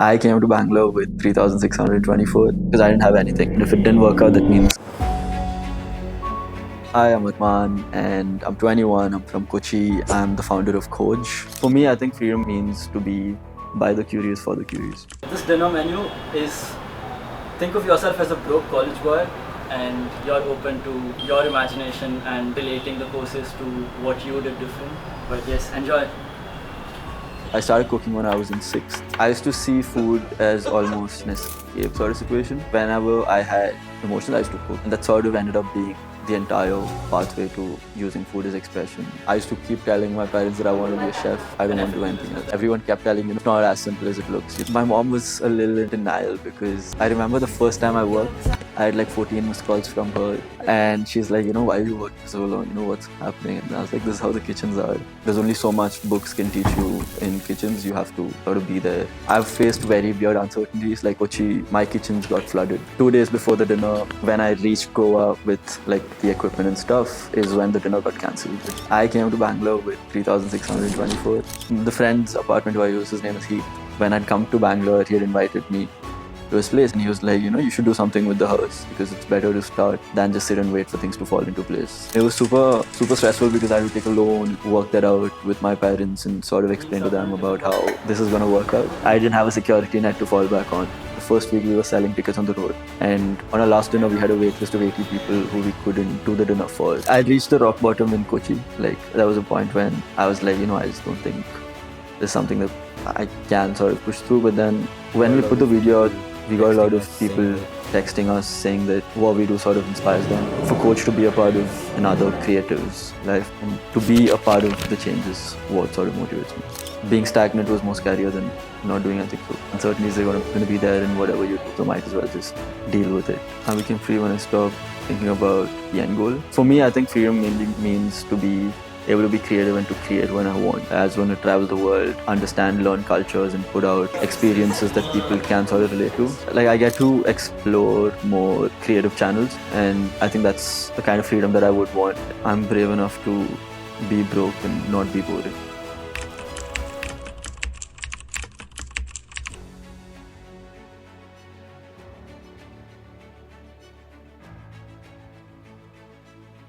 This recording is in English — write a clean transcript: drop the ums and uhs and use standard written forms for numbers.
I came to Bangalore with 3,624 because I didn't have anything. And if it didn't work out, that means. Hi, I'm Armaan and I'm 21. I'm from Kochi. I'm the founder of Coach. For me, I think freedom means to be by the curious for the curious. This dinner menu is, think of yourself as a broke college boy and you're open to your imagination and relating the courses to what you did different. But yes, enjoy. I started cooking when I was in 6th. I used to see food as almost an escape sort of situation. Whenever I had emotions, I used to cook. And that sort of ended up being the entire pathway to using food as expression. I used to keep telling my parents that I want to be a chef. I don't want to do anything else. Everyone kept telling me it's not as simple as it looks. My mom was a little in denial because I remember the first time I worked, I had like 14 missed calls from her. And she's like, why are you working so long? What's happening? And I was like, this is how the kitchens are. There's only so much books can teach you in kitchens. You have to sort of be there. I've faced very weird uncertainties. Like Kochi, my kitchens got flooded. 2 days before the dinner, when I reached Goa with like the equipment and stuff, is when the dinner got cancelled. I came to Bangalore with 3,624. The friend's apartment who I use, his name is Heath. When I'd come to Bangalore, he had invited me to his place and he was like, you should do something with the house because it's better to start than just sit and wait for things to fall into place. It was super stressful because I had to take a loan, work that out with my parents and sort of explain to them about how this is going to work out. I didn't have a security net to fall back on. The first week we were selling tickets on the road, and on our last dinner we had a wait list of 80 people who we couldn't do the dinner for. I reached the rock bottom in Kochi. Like, there was a point when I was like, I just don't think there's something that I can sort of push through. But then when we put the video out, we got a lot of people texting us saying that what we do sort of inspires them. For Coach to be a part of another creative's life and to be a part of the changes, what sort of motivates me. Being stagnant was more scarier than not doing anything. So uncertainties are going to be there in whatever you do, so might as well just deal with it. I became free when I stopped thinking about the end goal. For me, I think freedom mainly means to be able to be creative and to create when I want. I just want to travel the world, understand, learn cultures and put out experiences that people can sort of relate to. Like, I get to explore more creative channels and I think that's the kind of freedom that I would want. I'm brave enough to be broke and not be boring.